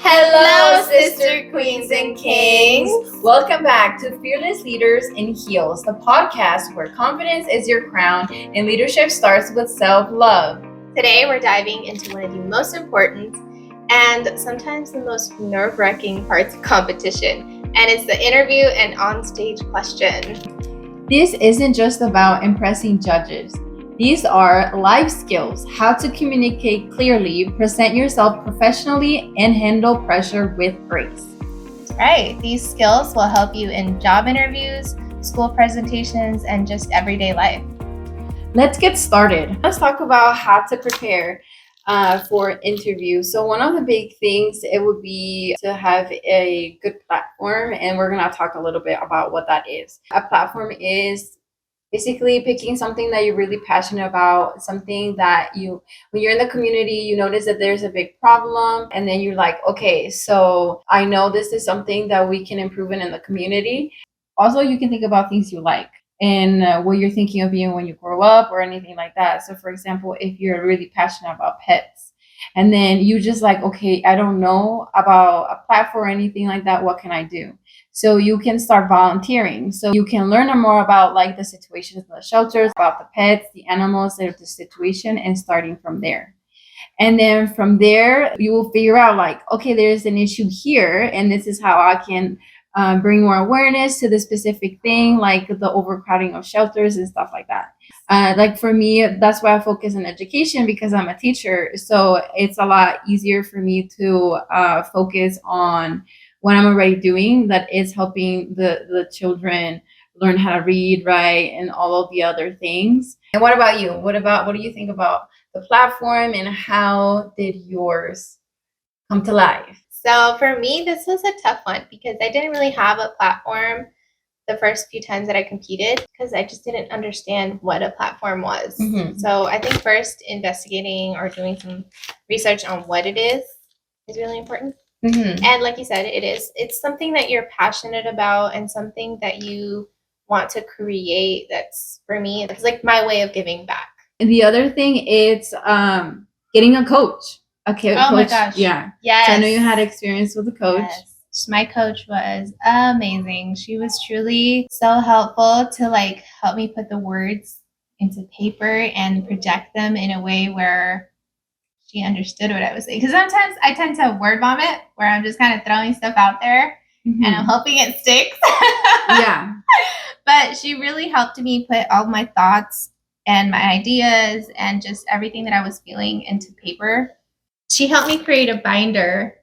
Hello, sister queens and kings. Welcome back to Fearless Leaders in Heels, the podcast where confidence is your crown and leadership starts with self-love. Today, we're diving into one of the most important and sometimes the most nerve-wracking parts of competition, and it's the interview and on-stage question. This isn't just about impressing judges. These are life skills, how to communicate clearly, present yourself professionally, and handle pressure with grace. That's right. These skills will help you in job interviews, school presentations, and just everyday life. Let's get started. Let's talk about how to prepare for an interview. So one of the big things, it would be to have a good platform, and we're going to talk a little bit about what that is. A platform is basically picking something that you're really passionate about, something that when you're in the community, you notice that there's a big problem, and then you're like, okay, so I know this is something that we can improve in the community. Also, you can think about things you like and what you're thinking of being when you grow up or anything like that. So for example, if you're really passionate about pets, and then you just like, okay, I don't know about a platform or anything like that, what can I do? So you can start volunteering. So you can learn more about like the situations in the shelters, about the pets, the animals, the situation, and starting from there. And then from there, you will figure out like, okay, there's an issue here, and this is how I can bring more awareness to the specific thing, like the overcrowding of shelters and stuff like that. Like for me, that's why I focus on education, because I'm a teacher. So it's a lot easier for me to focus on what I'm already doing, that is helping the children learn how to read, write, and all of the other things. And what about you? What do you think about the platform, and how did yours come to life? So for me, this was a tough one because I didn't really have a platform the first few times that I competed, because I just didn't understand what a platform was. Mhm. So I think first investigating or doing some research on what it is really important. Mm-hmm. And like you said, it's something that you're passionate about and something that you want to create. That's, for me, it's like my way of giving back. And the other thing is getting a coach. Okay, Oh coach. my gosh. Yeah. Yes. So I know you had experience with a coach. Yes. My coach was amazing. She was truly so helpful to like help me put the words into paper and project them in a way where she understood what I was saying. Because sometimes I tend to word vomit, where I'm just kind of throwing stuff out there and I'm hoping it sticks. Yeah. But she really helped me put all my thoughts and my ideas and just everything that I was feeling into paper. She helped me create a binder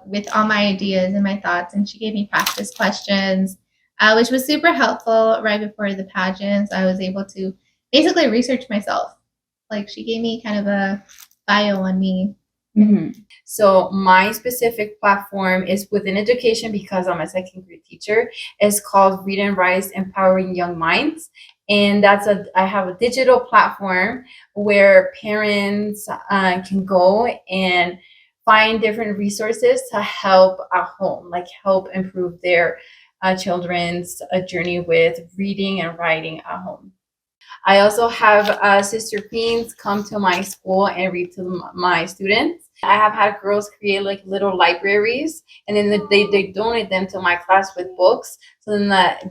with all my ideas and my thoughts, and she gave me practice questions, which was super helpful right before the pageant. So I was able to basically research myself. Like, she gave me kind of a bio on me. Mm-hmm. So my specific platform is within education, because I'm a second grade teacher. It's called Read and Rise, Empowering Young Minds. And I have a digital platform where parents can go and find different resources to help at home, like help improve their children's journey with reading and writing at home. I also have sister queens come to my school and read to my students. I have had girls create like little libraries, and then they donate them to my class with books, so then that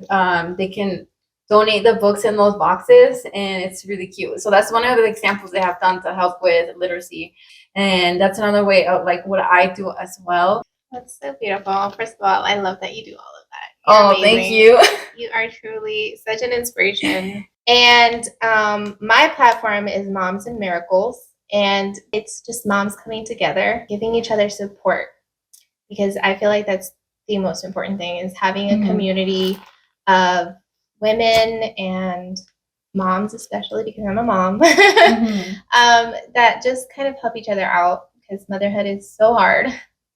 they can donate the books in those boxes, and it's really cute. So that's one of the examples they have done to help with literacy, and that's another way of like what I do as well. That's so beautiful. First of all, I love that you do all of that. You're amazing. Thank you. You are truly such an inspiration. And my platform is Moms and Miracles, and it's just moms coming together, giving each other support, because I feel like that's the most important thing, is having a community of women and moms, especially because I'm a mom, that just kind of help each other out, because motherhood is so hard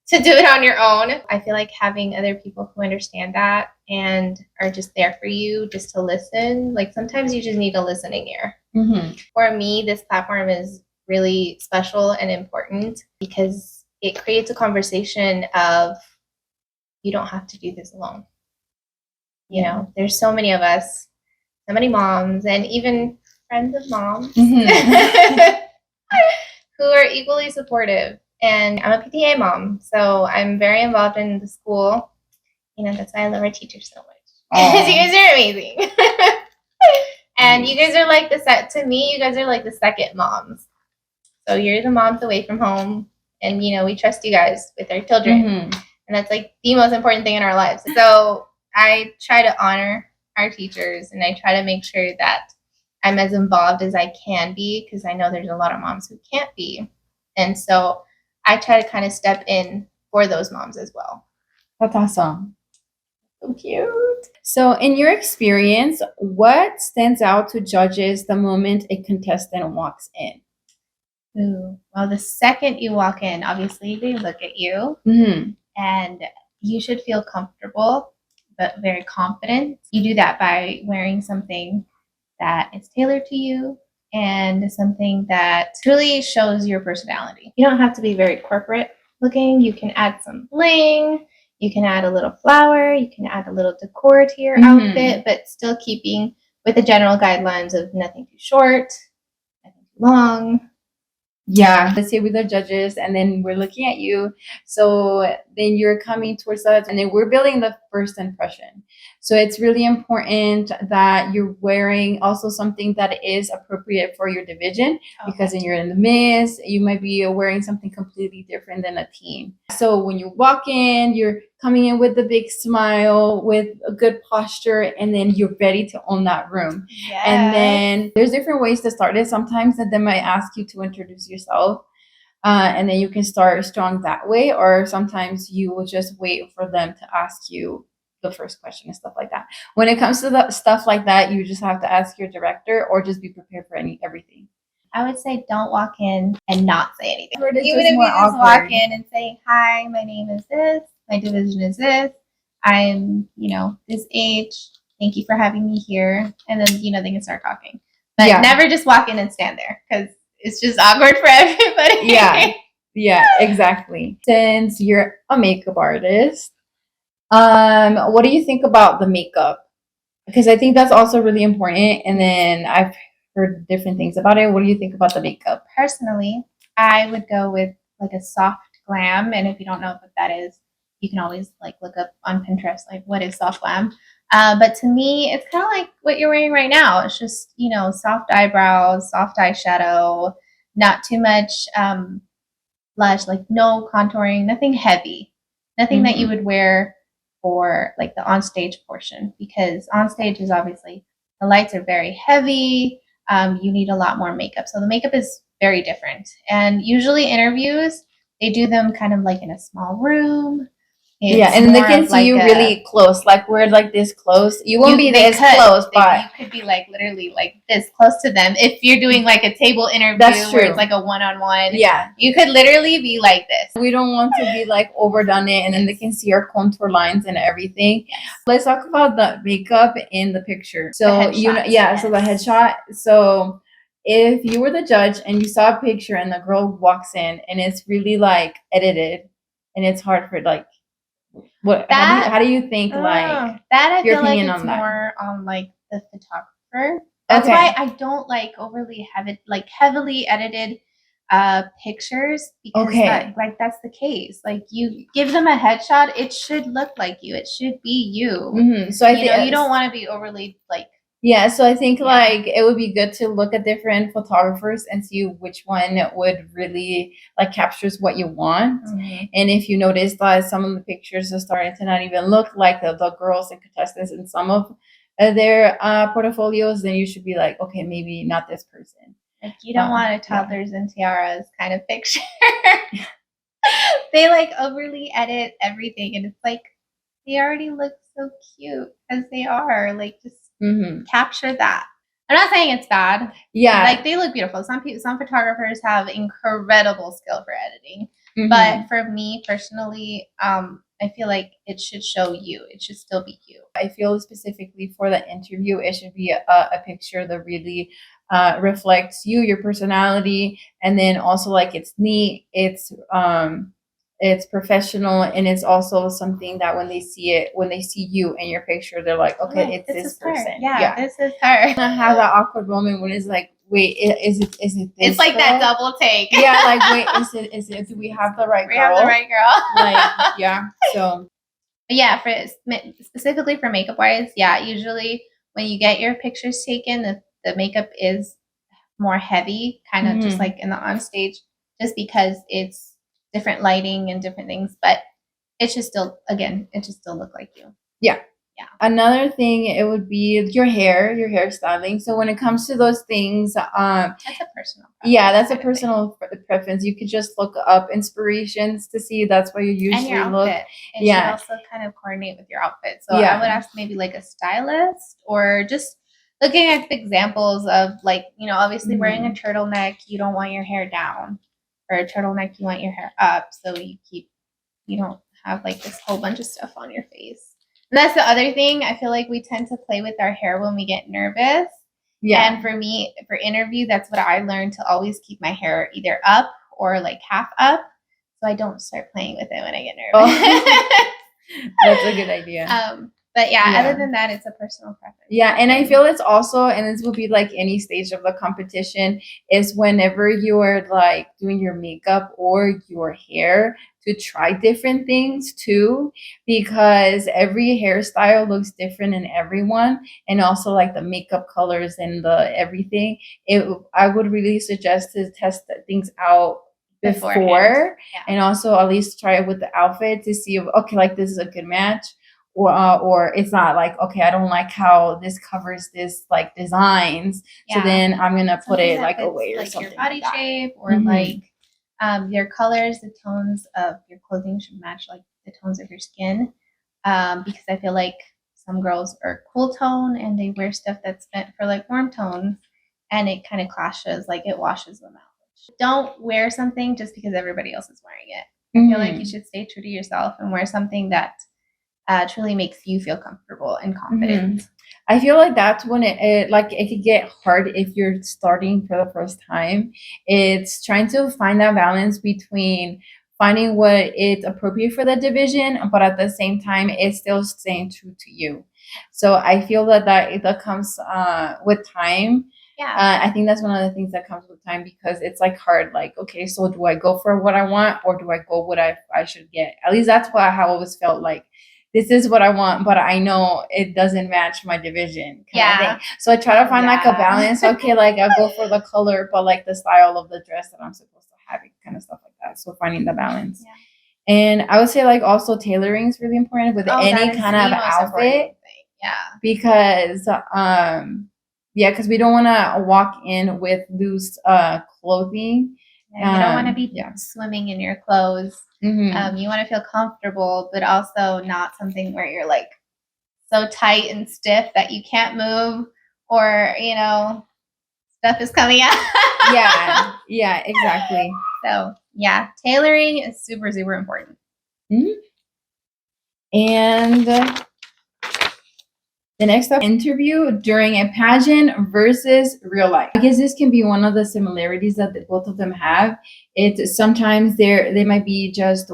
to do it on your own. I feel like having other people who understand that and are just there for you, just to listen. Like, sometimes you just need a listening ear. For me, this platform is really special and important because it creates a conversation of, you don't have to do this alone. You know, there's so many of us, so many moms, and even friends of moms who are equally supportive. and I'm a PTA mom, so I'm very involved in the school. That's why I love our teachers so much. You guys are amazing. And you guys are like to me, you guys are like the second moms. So you're the moms away from home, and we trust you guys with our children. Mm-hmm. And that's like the most important thing in our lives. So I try to honor our teachers, and I try to make sure that I'm as involved as I can be, because I know there's a lot of moms who can't be. And so I try to kind of step in for those moms as well. That's awesome. So cute. So, in your experience, what stands out to judges the moment a contestant walks in? Ooh, well, the second you walk in, obviously they look at you, Mm-hmm. and you should feel comfortable but very confident. You do that by wearing something that is tailored to you and something that truly shows your personality. You don't have to be very corporate looking. You can add some bling, you can add a little flower, you can add a little decor to your outfit, but still keeping with the general guidelines of nothing too short, nothing too long. Yeah, let's say with the judges, and then we're looking at you. So then you're coming towards us, and then we're building the first impression. So it's really important that you're wearing also something that is appropriate for your division, because when you're in the midst, you might be wearing something completely different than a team. So when you walk in, you're coming in with a big smile, with a good posture, and then you're ready to own that room. Yes. And then there's different ways to start it. Sometimes that they might ask you to introduce yourself, and then you can start strong that way. Or sometimes you will just wait for them to ask you the first question and stuff like that. When it comes to the stuff like that, you just have to ask your director, or just be prepared for everything. I would say don't walk in and not say anything. Even if you just walk in and say, "Hi, my name is this, my division is this, I'm, this age. Thank you for having me here." And then, they can start talking. But never just walk in and stand there, because it's just awkward for everybody. Yeah, exactly. Since you're a makeup artist, what do you think about the makeup? Because I think that's also really important. And then I've heard different things about it. What do you think about the makeup? Personally, I would go with like a soft glam. And if you don't know what that is, you can always look up on Pinterest, what is soft glam. But to me, it's kind of like what you're wearing right now. It's just, soft eyebrows, soft eyeshadow, not too much blush, no contouring, nothing heavy, nothing that you would wear for the onstage portion, because onstage is obviously the lights are very heavy. You need a lot more makeup. So the makeup is very different. And usually interviews, they do them kind of in a small room. And they can see you really close. We're this close. You won't be this close, but you could be literally this close to them. If you're doing a table interview, that's true, where it's a one-on-one. Yeah, you could literally be like this. We don't want to be overdone it, and then they can see our contour lines and everything. Yes. Let's talk about the makeup in the picture. So so the headshot. So if you were the judge and you saw a picture and the girl walks in and it's really edited, and it's hard for how do you think that? I your feel opinion it's on that? more on the photographer. That's why I don't overly heavily edited pictures, because that's the case. You give them a headshot, it should look like you. It should be you. Mm-hmm. So I think you don't want to be overly so I think it would be good to look at different photographers and see which one would really captures what you want. Mm-hmm. And if you notice that some of the pictures are starting to not even look like the girls and contestants in some of their portfolios, then you should be okay, maybe not this person. You don't want a toddlers and tiaras kind of picture. They overly edit everything, and it's they already look so cute as they are. Just capture that. I'm not saying it's bad. Yeah, they look beautiful. Some photographers have incredible skill for editing, but for me personally, I feel it should show you. It should still be you. I feel specifically for the interview, it should be a picture that really reflects you, your personality, and then also it's neat, it's professional, and it's also something that when they see you in your picture, they're okay, it's this person. Yeah, this is her. I have that awkward moment when it's wait, is it this It's like that girl? double take. Yeah, like wait, is it do we have the right We girl? have the right girl. Like, yeah. So Yeah, for specifically for makeup wise, yeah, usually when you get your pictures taken, the makeup is more heavy, kind of just Mhm. like in the on stage, just because it's different lighting and different things. But it should still, again, it should still look like you. another thing, it would be your hairstyling. So when it comes to those things, That's a personal. yeah, that's a kind of thing. personal preference. You could just look up inspirations to see. That's why you And usually your look. outfit. It Yeah. should also kind of coordinate with your outfit. So Yeah. I would ask maybe like a stylist or just looking at examples of like, obviously wearing a turtleneck, you don't want your hair down. Or a turtleneck, you want your hair up. So you don't have like this whole bunch of stuff on your face. And that's the other thing. I feel like we tend to play with our hair when we get nervous. Yeah. And for me, for interview, that's what I learned, to always keep my hair either up or like half up, so I don't start playing with it when I get nervous. That's a good idea. But yeah, Yeah. other than that, it's a personal preference. Yeah, and I feel it's also, and this will be like any stage of the competition, is whenever you're like doing your makeup or your hair, to try different things too, because every hairstyle looks different in everyone, and also like the makeup colors and the everything. I would really suggest to test things out before, Beforehand. Yeah. and also at least try it with the outfit to see if, okay, like this is a good match. Or it's not like, okay, I don't like how this covers this like designs, so Yeah. then I'm gonna put Something it that like fits, away or like something your body like that. shape, or Mhm. like your colors, the tones of your clothing should match like the tones of your skin. Because I feel like some girls are cool tone and they wear stuff that's meant for like warm tones, and it kind of clashes, like it washes them out. Don't wear something just because everybody else is wearing it. I feel like you should stay true to yourself and wear something that truly makes you feel comfortable and confident. I feel like that's when it like it could get hard if you're starting for the first time. It's trying to find that balance between finding what is appropriate for the division, but at the same time, it's still staying true to you. So I feel that comes with time. Yeah. I think that's one of the things that comes with time, because it's like hard. Like, okay, so do I go for what I want, or do I go what I should get? At least that's what I always felt like. This is what I want, but I know it doesn't match my division. Yeah. Thing. So I try to find like a Yeah. balance. Okay, like I go for the color, but like the style of the dress that I'm supposed to have, kind of stuff like that. So finding the balance. Yeah. And I would say like also tailoring is really important with any kind of outfit. Yeah. Because yeah, because we don't want to walk in with loose clothing. And you don't want to be Yeah. swimming in your clothes. Mhm. You want to feel comfortable, but also not something where you're like so tight and stiff that you can't move, or stuff is coming out. Yeah, exactly. So yeah, tailoring is super, super important. And the next up, interview during a pageant versus real life. I guess this can be one of the similarities that both of them have. It's sometimes they might be just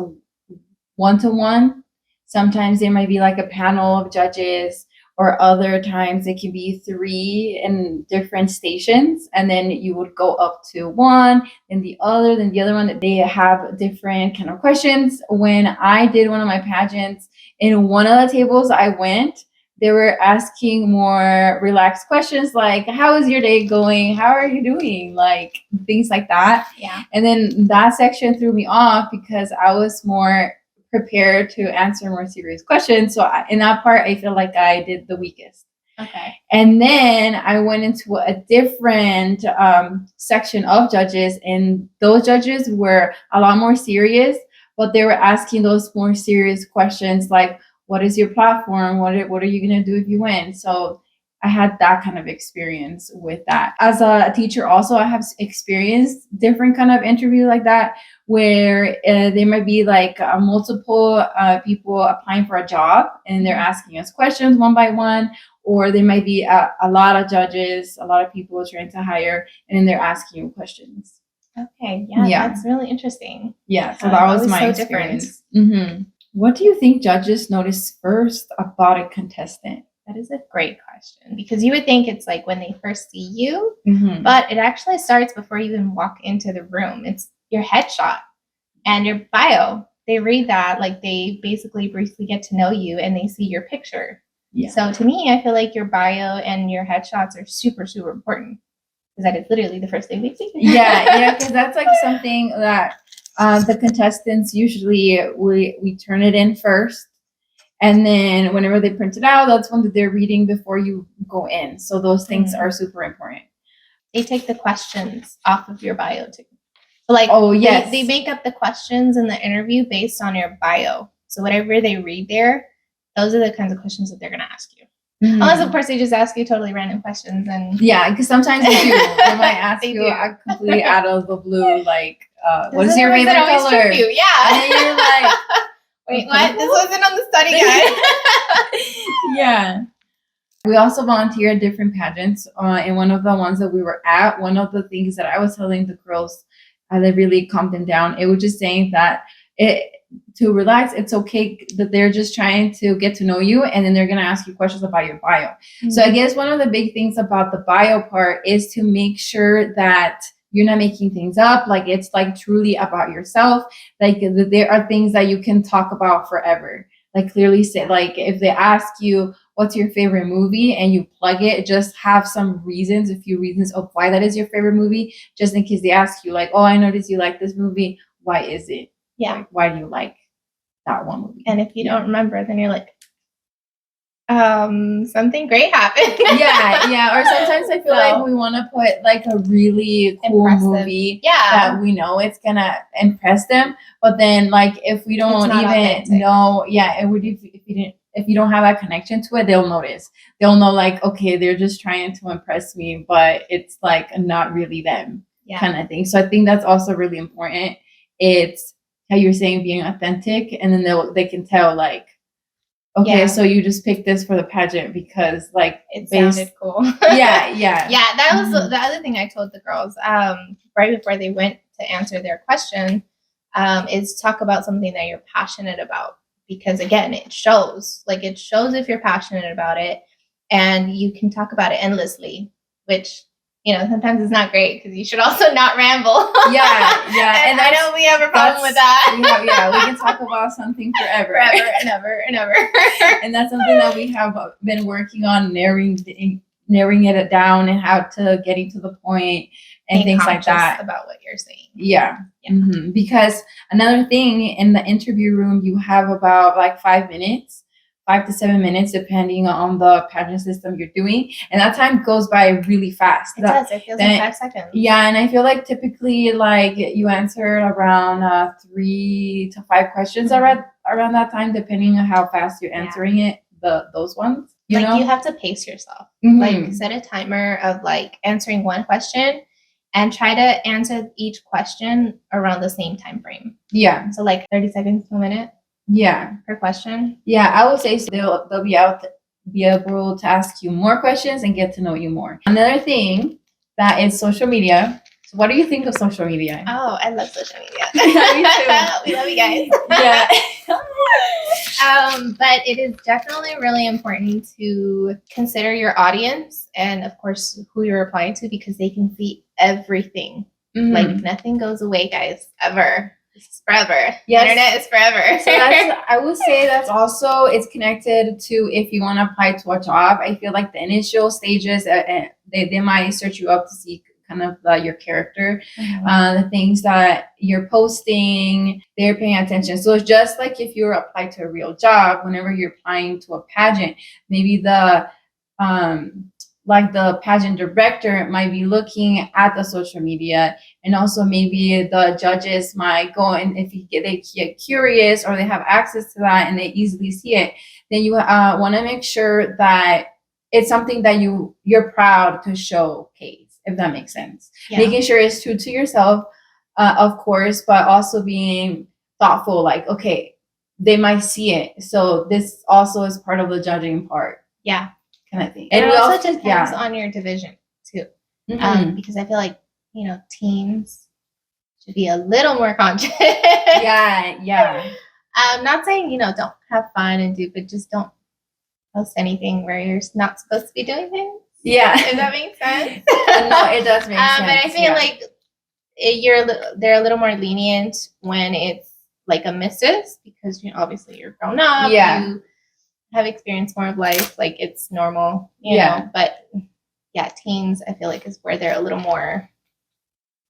one-to-one. Sometimes there might be like a panel of judges, or other times it can be 3 in different stations, and then you would go up to one, then the other one. They have different kind of questions. When I did one of my pageants, in one of the tables I went, they were asking more relaxed questions like, how is your day going? How are you doing? Like things like that. Yeah. And then that section threw me off because I was more prepared to answer more serious questions. So in that part, I feel like I did the weakest. Okay. And then I went into a different section of judges, and those judges were a lot more serious, but they were asking those more serious questions like, what is your platform? What are you going to do if you win? So I had that kind of experience with that. As a teacher also, I have experienced different kind of interview like that, where there might be like multiple people applying for a job, and they're asking us questions one by one, or there might be a lot of judges, a lot of people trying to hire, and then they're asking you questions. Okay, yeah, that's really interesting. Yeah, so that was my experience. What do you think judges notice first about a contestant? That is a great question because you would think it's like when they first see you, Mhm. but it actually starts before you even walk into the room. It's your headshot and your bio. They read that, like they basically briefly get to know you and they see your picture. Yeah. So to me, I feel like your bio and your headshots are super, super important because that is literally the first thing they see. Yeah, because that's like something that the contestants usually we turn it in first, and then whenever they print it out, that's when they're reading before you go in. So those things are super important. They take the questions off of your bio too. So like, Oh yes, they make up the questions in the interview based on your bio. So whatever they read there, those are the kinds of questions that they're gonna ask you. Mhm. Unless of course they just ask you totally random questions and Yeah, because sometimes they do. They might ask They you do. completely out of the blue, like, what is This your the ones that favorite always color? trip you. Yeah. And then you're like, wait, what? This wasn't on the study guide. yeah. We also volunteer at different pageants. And one of the ones that we were at, one of the things that I was telling the girls that really calmed them down, it was just saying that to relax, it's okay that they're just trying to get to know you, and then they're going to ask you questions about your bio. Mm-hmm. So I guess one of the big things about the bio part is to make sure that you're not making things up. Like it's like truly about yourself. Like there are things that you can talk about forever. Like clearly say, like if they ask you, what's your favorite movie, and you plug it, just have some reasons, a few reasons of why that is your favorite movie, just in case they ask you like, oh, I noticed you like this movie. Why is it? Yeah. Like, why do you like that one movie? And if you don't remember, then you're like, something great happened. yeah. Or sometimes I feel like we want to put like a really cool movie that we know it's gonna impress them, but then like if we don't even authentic. Know, it would if you don't have that connection to it, they'll notice. They'll know like, okay, they're just trying to impress me, but it's like not really them kind of thing. So I think that's also really important. It's how you're saying being authentic, and then they can tell like, okay, so you just picked this for the pageant because like it sounded cool. yeah. That was the other thing I told the girls right before they went to answer their question, is talk about something that you're passionate about, because again, it shows if you're passionate about it, and you can talk about it endlessly, which sometimes it's not great because you should also not ramble. Yeah. And I know we have a problem with that. We can talk about something forever and ever. And that's something that we have been working on, narrowing it down and how to getting to the point and things like that. About what you're saying. Yeah. Mm-hmm. Because another thing, in the interview room, you have about like 5 to 7 minutes, depending on the pageant system you're doing. And that time goes by really fast. It does. It feels like 5 seconds. Yeah. And I feel like typically like you answered around 3 to 5 questions around that time, depending on how fast you're answering it, those ones. You know? You have to pace yourself. Mm-hmm. Like set a timer of like answering one question and try to answer each question around the same time frame. Yeah. So like 30 seconds to a minute. Yeah. Per question. Yeah, I would say so they'll be able to ask you more questions and get to know you more. Another thing that is social media. So what do you think of social media? Oh, I love social media. Me too. We love you guys. Yeah. But it is definitely really important to consider your audience and of course who you're applying to, because they can see everything. Mm-hmm. Like nothing goes away, guys, ever. It's forever. Yes. Internet is forever. So I would say that's also, it's connected to if you want to apply to a job. I feel like the initial stages, they might search you up to see kind of your character, the things that you're posting, they're paying attention. So it's just like if you're applied to a real job, whenever you're applying to a pageant, maybe the pageant director might be looking at the social media, and also maybe the judges might go, and if they get curious or they have access to that and they easily see it, then you want to make sure that it's something that you're proud to showcase, if that makes sense. Yeah. Making sure it's true to yourself, of course, but also being thoughtful, like, okay, they might see it, so this also is part of the judging part. Yeah. Kind of thing. And it also depends on your division too. Mm-hmm. Because I feel like, teens should be a little more conscious. Yeah. I'm not saying, don't have fun and but just don't post anything where you're not supposed to be doing things. Yeah. If that makes sense. No, it does make sense. But I feel like they're a little more lenient when it's like a missus, because obviously you're grown up. Yeah. You have experienced more of life. Like, it's normal, you Yeah. know. But yeah, teens, I feel like, is where they're a little more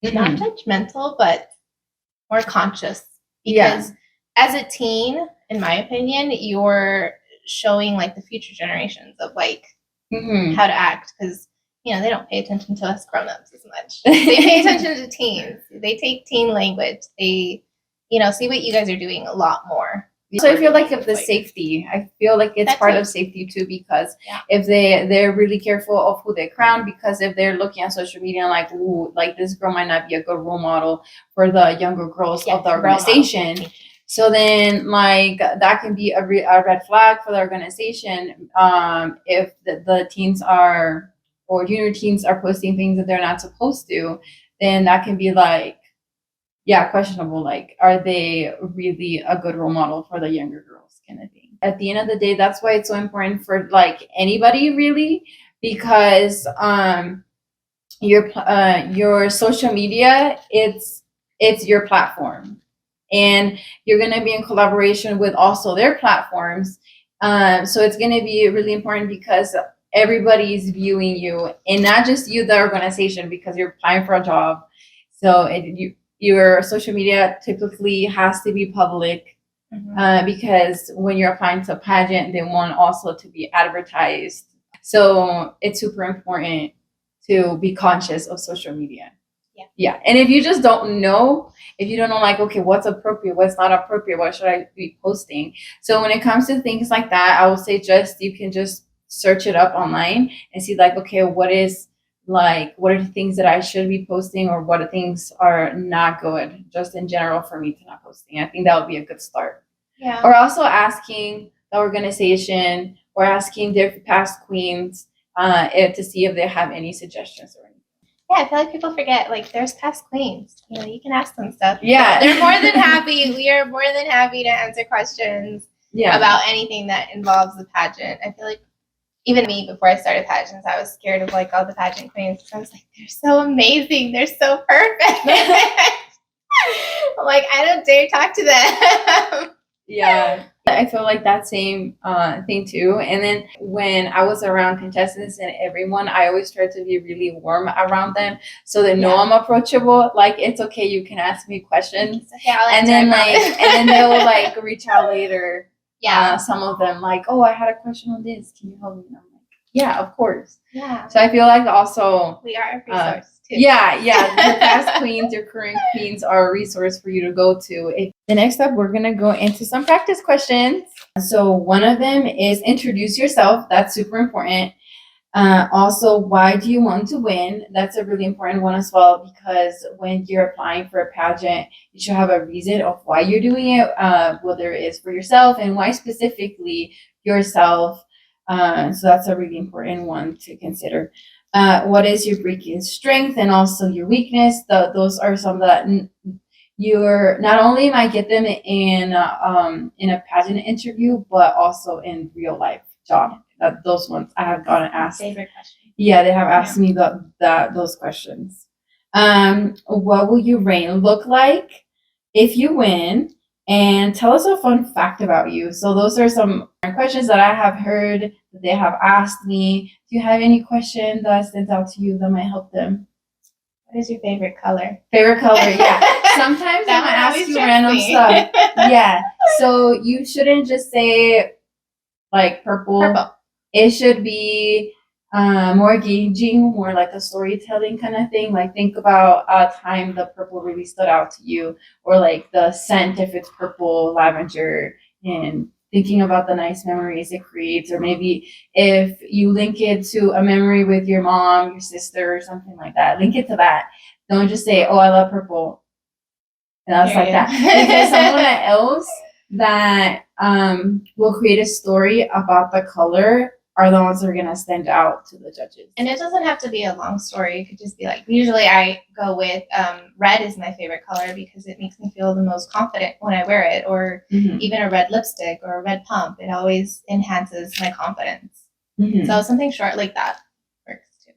not judgmental, but more conscious. Because as a teen, in my opinion, you're showing like the future generations of like how to act, because you know they don't pay attention to us grown-ups as much. They pay attention to teens. They take teen language. They, you know, see what you guys are doing a lot more. So I feel like of the safety, I feel like it's part of safety too, because if they're really careful of who they crown, because if they're looking at social media and like, ooh, like this girl might not be a good role model for the younger girls of the organization. So then like that can be a red flag for the organization. If the teens are, or junior teens are posting things that they're not supposed to, then that can be like, questionable. Like, are they really a good role model for the younger girls, kind of thing? At the end of the day, that's why it's so important for like anybody really, because your social media, it's your platform, and you're gonna be in collaboration with also their platforms. So it's gonna be really important because everybody's viewing you, and not just you, the organization, because you're applying for a job. So your social media typically has to be public, because when you're applying to a pageant, they want also to be advertised. So it's super important to be conscious of social media. Yeah. And if you just don't know, like, okay, what's appropriate, what's not appropriate, what should I be posting? So when it comes to things like that, I will say you can just search it up online and see like, okay, what are the things that I should be posting, or what things are not good, just in general, for me to not posting. I think that would be a good start. Yeah. Or also asking the organization, or asking their past queens to see if they have any suggestions or anything. Yeah, I feel like people forget, like, there's past queens. You know, you can ask them stuff. Yeah. They're more than happy. We are more than happy to answer questions about anything that involves the pageant. I feel like even me, before I started pageants, I was scared of like all the pageant queens. I was like, they're so amazing. They're so perfect. I'm like, I don't dare talk to them. Yeah. I feel like that same thing too. And then when I was around contestants and everyone, I always tried to be really warm around them, so they know I'm approachable. Like, it's okay, you can ask me questions. Okay, and then they'll like reach out later. Yeah. Some of them like, oh, I had a question on this. Can you help me? And I'm like, yeah, of course. Yeah. So I feel like also we are a resource too. Yeah. Your past queens, your current queens are a resource for you to go to. The next up, we're gonna go into some practice questions. So one of them is introduce yourself. That's super important. Also, why do you want to win? That's a really important one as well, because when you're applying for a pageant, you should have a reason of why you're doing it, whether it is for yourself and why specifically yourself. So that's a really important one to consider. What is your greatest strength and also your weakness? Those are some that you're not only might get them in a pageant interview, but also in real life job. Those ones I have gotten asked. Favorite question. Yeah, they have asked me those questions. What will your reign look like if you win? And tell us a fun fact about you. So those are some questions that I have heard that they have asked me. Do you have any question that stands out to you that might help them? What is your favorite color? Favorite color, yeah. Sometimes I might ask you random stuff. Yeah. So you shouldn't just say like purple. It should be more engaging, more like a storytelling kind of thing. Like, think about a time the purple really stood out to you, or like the scent, if it's purple lavender, and thinking about the nice memories it creates. Or maybe if you link it to a memory with your mom, your sister, or something like that, link it to that. Don't just say, oh, I love purple. And that's like that. Because someone else that will create a story about the color are the ones that are gonna stand out to the judges. And it doesn't have to be a long story. It could just be like, usually I go with red is my favorite color because it makes me feel the most confident when I wear it, or even a red lipstick or a red pump. It always enhances my confidence. So something short like that works too.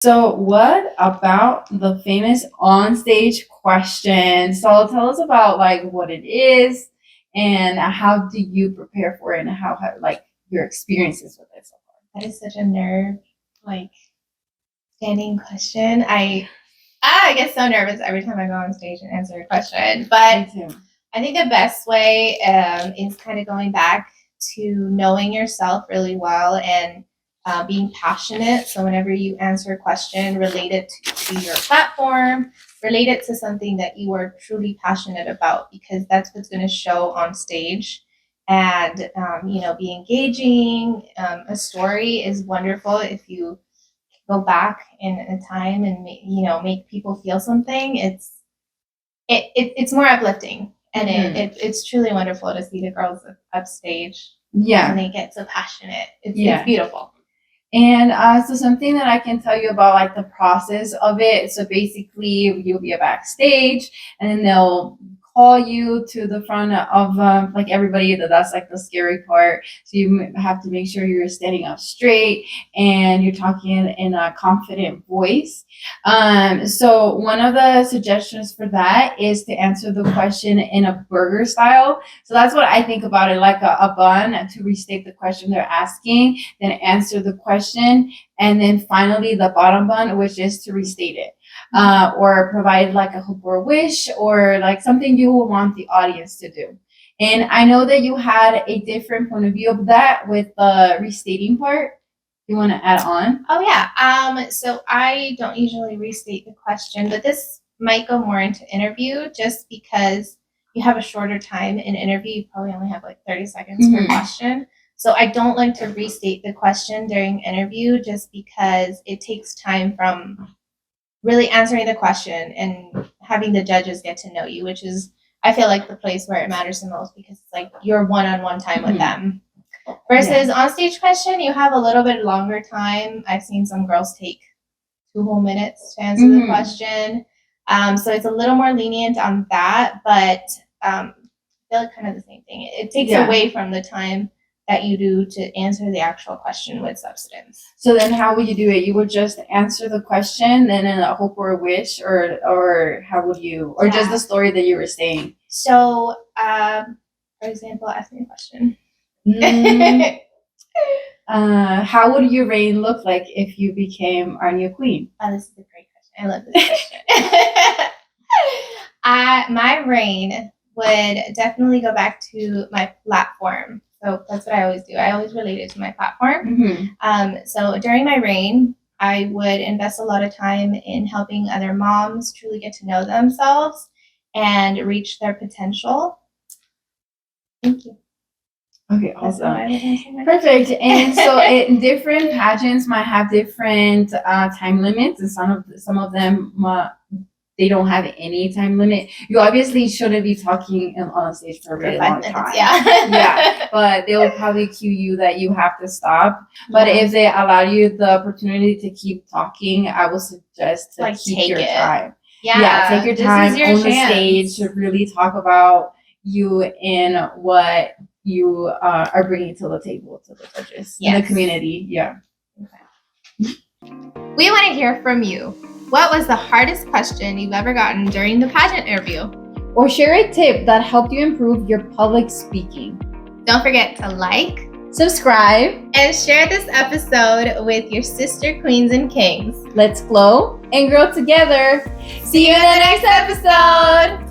So what about the famous onstage question? So tell us about like what it is and how do you prepare for it and how like your experiences with it so far. That is such a nerve, like, standing question. I get so nervous every time I go on stage and answer a question. But Me too. I think the best way is kind of going back to knowing yourself really well and being passionate. So whenever you answer a question related to your platform, related to something that you are truly passionate about, because that's what's going to show on stage. And be engaging. A story is wonderful if you go back in a time and make people feel something. It's more uplifting, and it's truly wonderful to see the girls upstage. Yeah. And they get so passionate. It's beautiful. And so something that I can tell you about like the process of it. So basically you'll be backstage and then they'll call you to the front of like everybody. That's like the scary part. So you have to make sure you're standing up straight and you're talking in a confident voice. So one of the suggestions for that is to answer the question in a burger style. So that's what I think about it, like a bun, to restate the question they're asking, then answer the question, and then finally the bottom bun, which is to restate it. Or provide like a hope or a wish or like something you will want the audience to do. And I know that you had a different point of view of that with the restating part. You want to add on? Oh yeah. So I don't usually restate the question, but this might go more into interview just because you have a shorter time in interview. You probably only have like 30 seconds per question. So I don't like to restate the question during interview just because it takes time from really answering the question and having the judges get to know you, which is, I feel like, the place where it matters the most because it's like your one-on-one time with them. Versus on stage question, you have a little bit longer time. I've seen some girls take 2 whole minutes to answer the question. So it's a little more lenient on that, but I feel like kind of the same thing. It takes away from the time that you do to answer the actual question with substance. So then how would you do it? You would just answer the question, then in a hope or a wish, or how would you, or just the story that you were saying? So, for example, ask me a question. How would your reign look like if you became our new queen? Oh, this is a great question. I love this question. My reign would definitely go back to my platform. So that's what I always do. I always relate it to my platform. So during my reign, I would invest a lot of time in helping other moms truly get to know themselves and reach their potential. Thank you. Okay, awesome. Perfect. And so different pageants might have different time limits, and some of them they don't have any time limit. You obviously shouldn't be talking on stage for a really long time. Yeah, but they will probably cue you that you have to stop. But if they allow you the opportunity to keep talking, I would suggest to keep your time. Yeah, take your time on the stage to really talk about you and what you are bringing to the table to the judges and the community. Yeah. Okay. We want to hear from you. What was the hardest question you've ever gotten during the pageant interview? Or share a tip that helped you improve your public speaking. Don't forget to like, subscribe, and share this episode with your sister queens and kings. Let's glow and grow together. See you in the next episode.